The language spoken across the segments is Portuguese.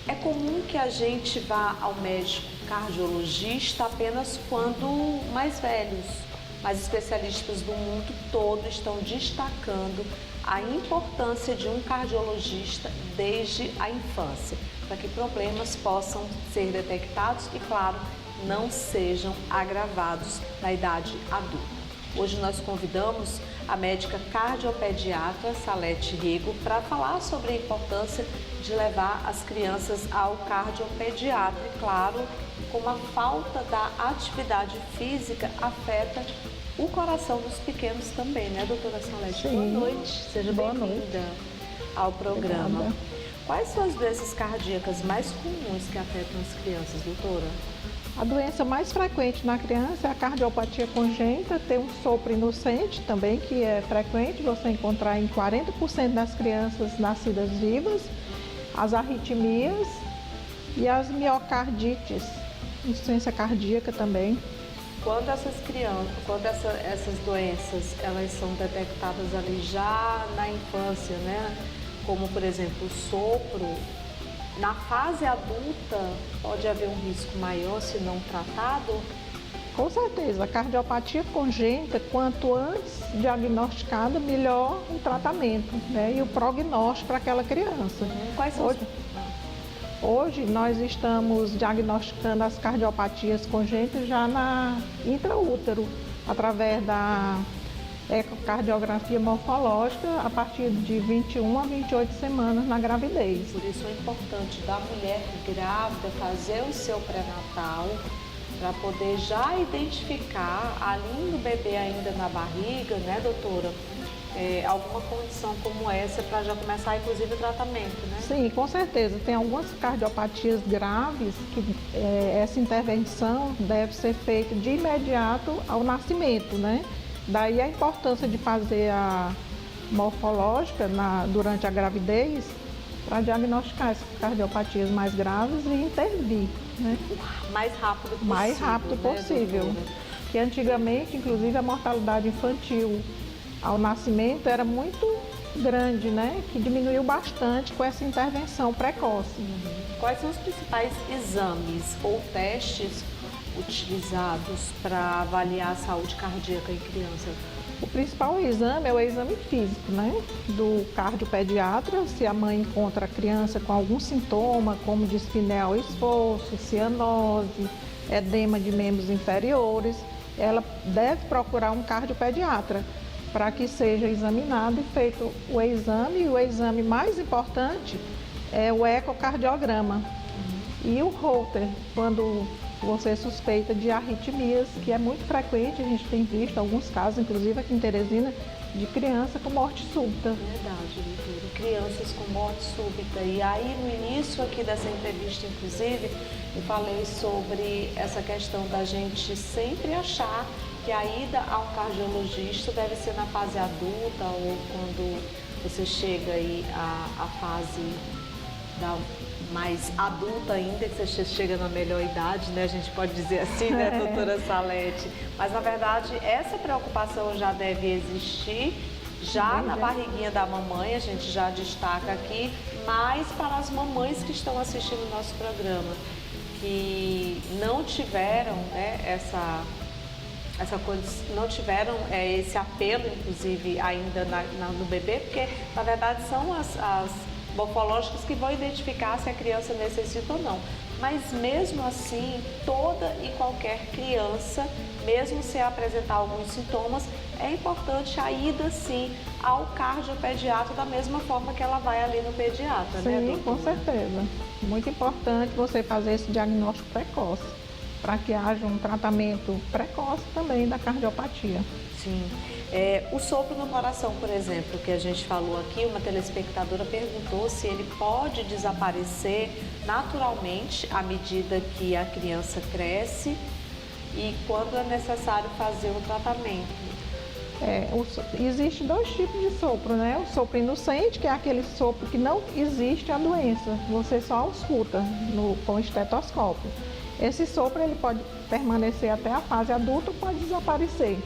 É comum que a gente vá ao médico cardiologista apenas quando mais velhos, mas especialistas do mundo todo estão destacando a importância de um cardiologista desde a infância, para que problemas possam ser detectados e, claro, não sejam agravados na idade adulta. Hoje nós convidamos a médica cardiopediatra Salete Rigo para falar sobre a importância de levar as crianças ao cardiopediatra. E claro, como a falta da atividade física afeta o coração dos pequenos também, né, doutora Salete? Sim. Boa noite, seja bem-vinda ao programa. Obrigada. Quais são as doenças cardíacas mais comuns que afetam as crianças, doutora? A doença mais frequente na criança é a cardiopatia congênita, tem um sopro inocente também, que é frequente você encontrar em 40% das crianças nascidas vivas, as arritmias e as miocardites, insuficiência cardíaca também. Quando essas doenças, elas são detectadas ali já na infância, né? Como, por exemplo, o sopro, na fase adulta pode haver um risco maior se não tratado? Com certeza, a cardiopatia congênita, quanto antes diagnosticada, melhor o tratamento, né? E o prognóstico para aquela criança. Quais são Hoje nós estamos diagnosticando as cardiopatias congênitas já na intraútero, através da ecocardiografia morfológica a partir de 21 a 28 semanas na gravidez. Por isso é importante da mulher grávida fazer o seu pré-natal para poder já identificar ali no bebê ainda na barriga, né, doutora? Alguma condição como essa para já começar inclusive o tratamento, né? Sim, com certeza. Tem algumas cardiopatias graves que essa intervenção deve ser feita de imediato ao nascimento, né? Daí a importância de fazer a morfológica durante a gravidez para diagnosticar essas cardiopatias mais graves e intervir, né? Mais rápido possível. Mais rápido possível. Né, que antigamente, inclusive, a mortalidade infantil ao nascimento era muito grande, né? Que diminuiu bastante com essa intervenção precoce. Quais são os principais exames ou testes utilizados para avaliar a saúde cardíaca em criança? O principal exame é o exame físico, né? Do cardiopediatra, se a mãe encontra a criança com algum sintoma, como dispneia ao esforço, cianose, edema de membros inferiores, ela deve procurar um cardiopediatra para que seja examinado e feito o exame. E o exame mais importante é o ecocardiograma e o Holter, quando você suspeita de arritmias, que é muito frequente, a gente tem visto alguns casos, inclusive aqui em Teresina, de criança com morte súbita. Verdade, doutora. Crianças com morte súbita. E aí, no início aqui dessa entrevista, inclusive, eu falei sobre essa questão da gente sempre achar que a ida a um cardiologista deve ser na fase adulta ou quando você chega aí à fase mais adulta ainda, que você chega na melhor idade, né? A gente pode dizer assim, né, doutora Salete? Mas, na verdade, essa preocupação já deve existir já na barriguinha da mamãe, a gente já destaca aqui, mas para as mamães que estão assistindo o nosso programa, que não tiveram, né, não tiveram esse apelo, inclusive, ainda no bebê, porque, na verdade, são as morfológicas que vão identificar se a criança necessita ou não. Mas mesmo assim, toda e qualquer criança, mesmo se apresentar alguns sintomas, é importante a ida sim ao cardiopediatra da mesma forma que ela vai ali no pediatra, sim, né, doutora? Sim, com certeza. Muito importante você fazer esse diagnóstico precoce, para que haja um tratamento precoce também da cardiopatia. Sim. O sopro no coração, por exemplo, que a gente falou aqui, uma telespectadora perguntou se ele pode desaparecer naturalmente à medida que a criança cresce e quando é necessário fazer o tratamento. Existe dois tipos de sopro, né? O sopro inocente, que é aquele sopro que não existe a doença, você só ausculta com estetoscópio. Esse sopro ele pode permanecer até a fase adulta ou pode desaparecer.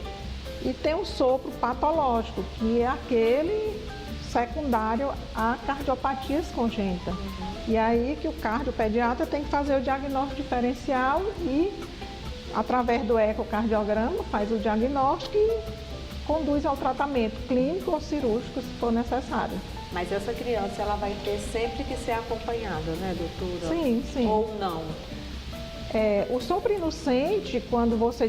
E tem o sopro patológico, que é aquele secundário a cardiopatias congênitas. E aí que o cardiopediatra tem que fazer o diagnóstico diferencial e, através do ecocardiograma, faz o diagnóstico e conduz ao tratamento clínico ou cirúrgico, se for necessário. Mas essa criança, ela vai ter sempre que ser acompanhada, né, doutora? Sim, sim. Ou não? O sopro inocente, quando você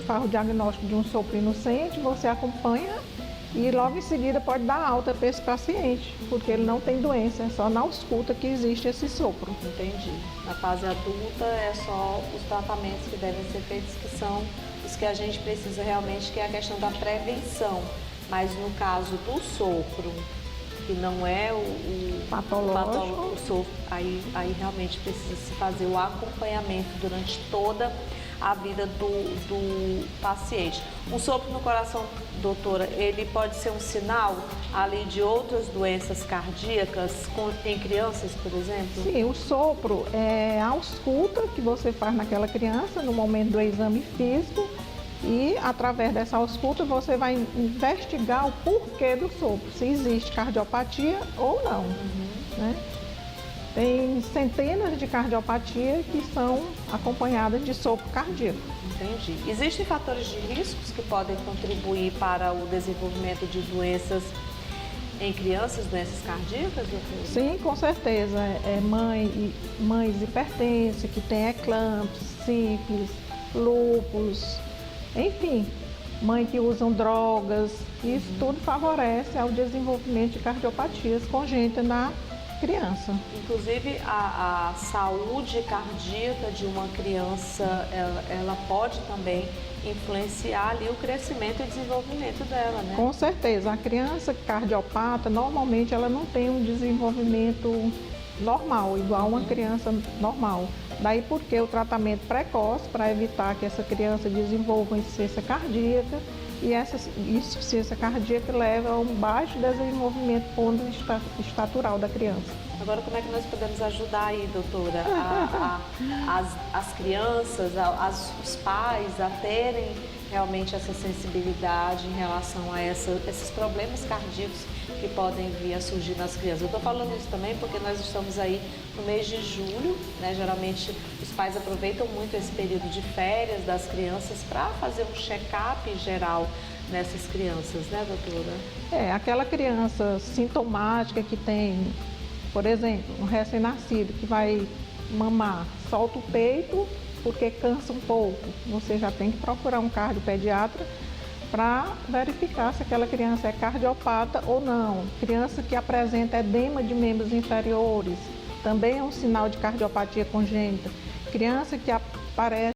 faz o diagnóstico de um sopro inocente, você acompanha e logo em seguida pode dar alta para esse paciente, porque ele não tem doença, é só na ausculta que existe esse sopro. Entendi. Na fase adulta é só os tratamentos que devem ser feitos, que são os que a gente precisa realmente, que é a questão da prevenção. Mas no caso do sopro, que não é o Patológico. o sopro, aí realmente precisa se fazer o acompanhamento durante toda a vida do paciente. Um sopro no coração, doutora, ele pode ser um sinal ali de outras doenças cardíacas em crianças, por exemplo? Sim, o sopro é a ausculta que você faz naquela criança no momento do exame físico e, através dessa ausculta, você vai investigar o porquê do sopro, se existe cardiopatia ou não. Né? Tem centenas de cardiopatias que são acompanhadas de sopro cardíaco. Entendi. Existem fatores de riscos que podem contribuir para o desenvolvimento de doenças em crianças, doenças cardíacas, doutor? Sim, com certeza. Mães hipertensas, que têm eclampsia, sífilis, lúpus, enfim, mães que usam drogas, isso tudo favorece ao desenvolvimento de cardiopatias congênitas na criança. Inclusive, a saúde cardíaca de uma criança, ela pode também influenciar ali o crescimento e desenvolvimento dela, né? Com certeza. A criança cardiopata, normalmente, ela não tem um desenvolvimento normal, igual uma criança normal. Daí porque o tratamento precoce para evitar que essa criança desenvolva insuficiência cardíaca e essa insuficiência cardíaca leva a um baixo desenvolvimento estatural da criança. Agora, como é que nós podemos ajudar aí, doutora, as crianças, os pais a terem realmente essa sensibilidade em relação a esses problemas cardíacos que podem vir a surgir nas crianças? Eu estou falando isso também porque nós estamos aí no mês de julho, né? Geralmente os pais aproveitam muito esse período de férias das crianças para fazer um check-up geral nessas crianças, né, doutora? Aquela criança sintomática que tem, por exemplo, um recém-nascido que vai mamar, solta o peito porque cansa um pouco, você já tem que procurar um cardiopediatra para verificar se aquela criança é cardiopata ou não. Criança que apresenta edema de membros inferiores também é um sinal de cardiopatia congênita. Criança que aparece